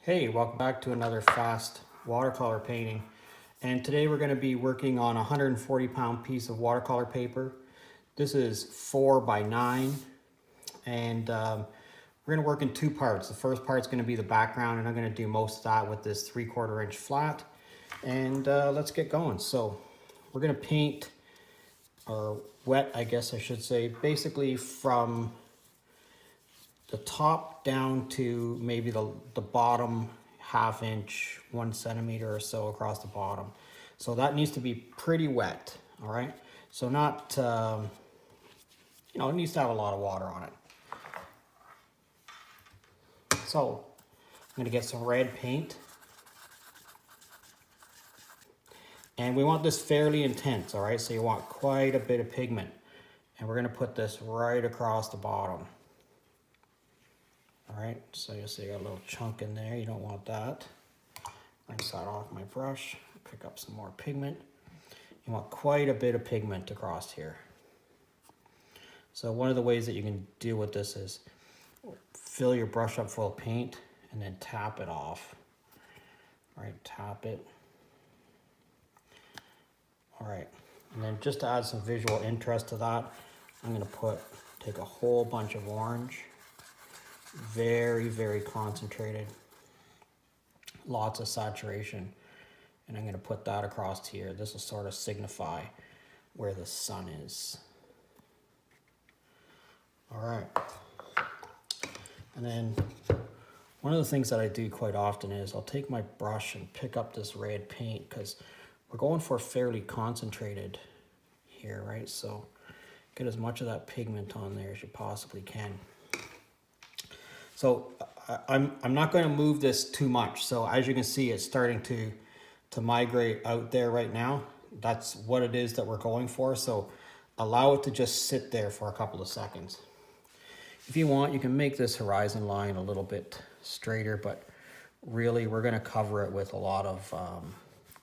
Hey, welcome back to another fast watercolor painting. And today we're going to be working on a 140-pound piece of watercolor paper. This is 4 by 9, and we're going to work in two parts. The first part's going to be the background, and I'm going to do most of that with this 3/4 inch flat. And let's get going. So we're going to paint, or wet, I guess I should say, basically from the top down to maybe the bottom ½ inch, 1 centimeter or so across the bottom. So that needs to be pretty wet, all right? So not, it needs to have a lot of water on it. So I'm gonna get some red paint. And we want this fairly intense, all right? So you want quite a bit of pigment. And we're gonna put this right across the bottom. All right, so you'll see I got a little chunk in there. You don't want that. Rinse that off my brush, pick up some more pigment. You want quite a bit of pigment across here. So one of the ways that you can deal with this is fill your brush up full of paint and then tap it off. All right, tap it. All right, and then just to add some visual interest to that, I'm gonna take a whole bunch of orange. Very, very concentrated, lots of saturation, and I'm going to put that across here. This will sort of signify where the sun is. All right, and then one of the things that I do quite often is I'll take my brush and pick up this red paint, because we're going for fairly concentrated here, right? So get as much of that pigment on there as you possibly can. So I'm not going to move this too much. So as you can see, it's starting to migrate out there right now. That's what it is that we're going for. So allow it to just sit there for a couple of seconds. If you want, you can make this horizon line a little bit straighter, but really we're going to cover it with a lot of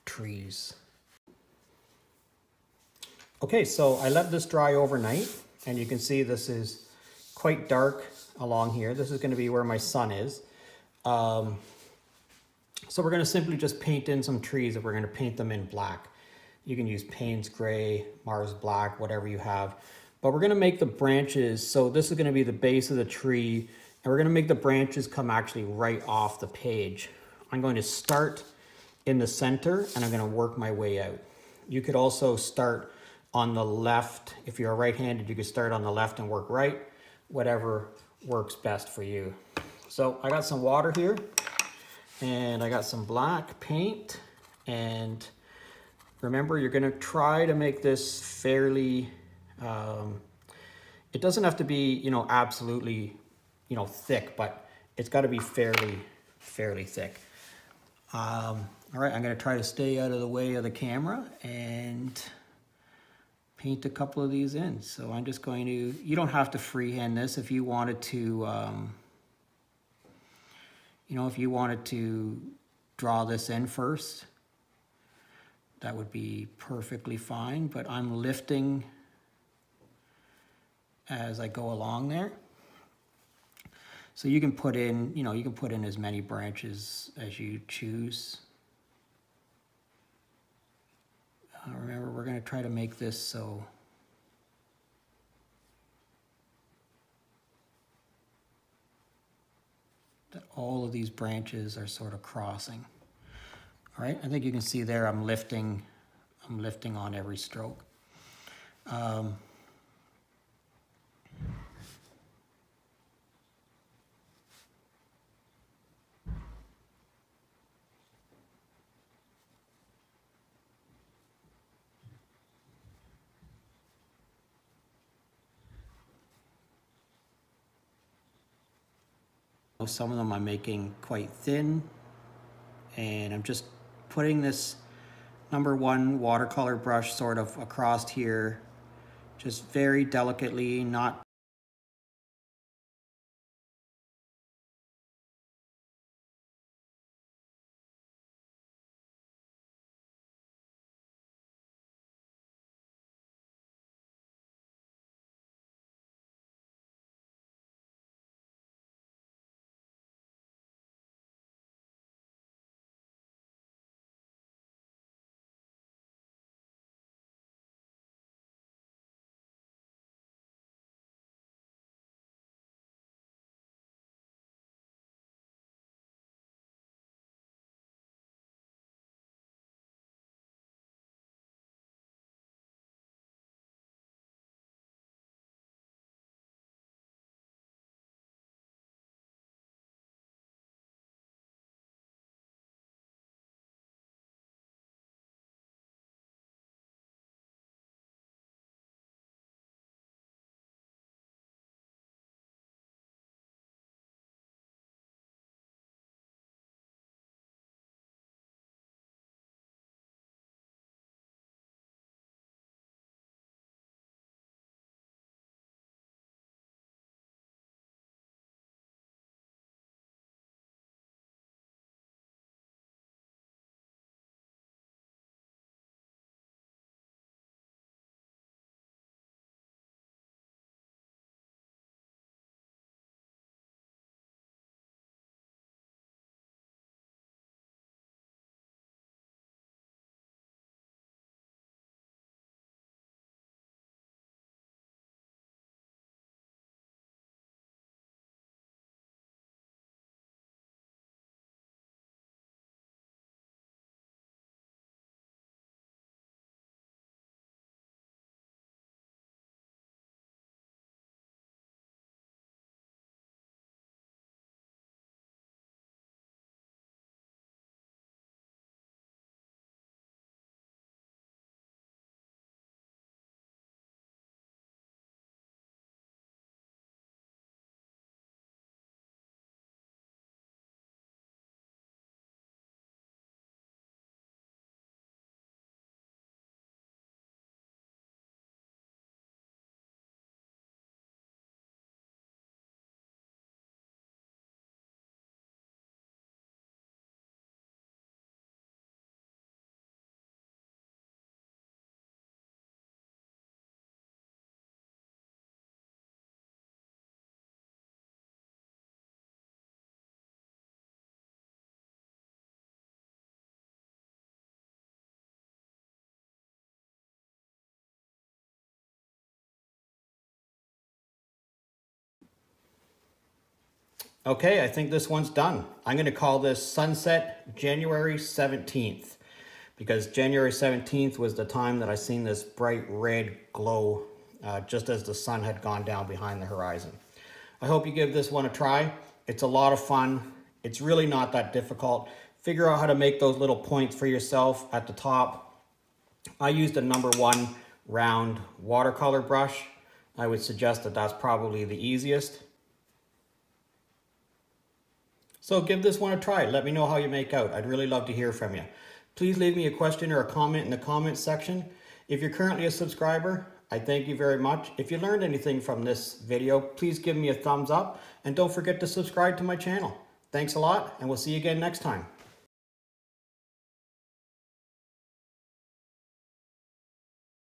trees. Okay, so I let this dry overnight, and you can see this is quite dark along here. This is going to be where my sun is. So we're going to simply just paint in some trees, and we're going to paint them in black. You can use Payne's Gray, Mars Black, whatever you have. But we're going to make the branches, so this is going to be the base of the tree, and we're going to make the branches come actually right off the page. I'm going to start in the center, and I'm going to work my way out. You could also start on the left. If you're right-handed, you could start on the left and work right, whatever works best for you. So I got some water here, and I got some black paint, and remember, you're going to try to make this fairly, it doesn't have to be, absolutely, thick, but it's got to be fairly thick. All right, I'm going to try to stay out of the way of the camera and paint a couple of these in. So I'm just going to, you don't have to freehand this. If you wanted to, if you wanted to draw this in first, that would be perfectly fine, but I'm lifting as I go along there. So you can put in, you can put in as many branches as you choose. Remember, we're going to try to make this so that all of these branches are sort of crossing. All right, I think you can see there I'm lifting on every stroke. Some of them I'm making quite thin, and I'm just putting this #1 watercolor brush sort of across here, just very delicately, not Okay, I think this one's done. I'm going to call this Sunset January 17th because January 17th was the time that I seen this bright red glow just as the sun had gone down behind the horizon. I hope you give this one a try. It's a lot of fun. It's really not that difficult. Figure out how to make those little points for yourself at the top. I used a #1 round watercolor brush. I would suggest that that's probably the easiest. So give this one a try. Let me know how you make out. I'd really love to hear from you. Please leave me a question or a comment in the comments section. If you're currently a subscriber, I thank you very much. If you learned anything from this video, please give me a thumbs up and don't forget to subscribe to my channel. Thanks a lot, and we'll see you again next time.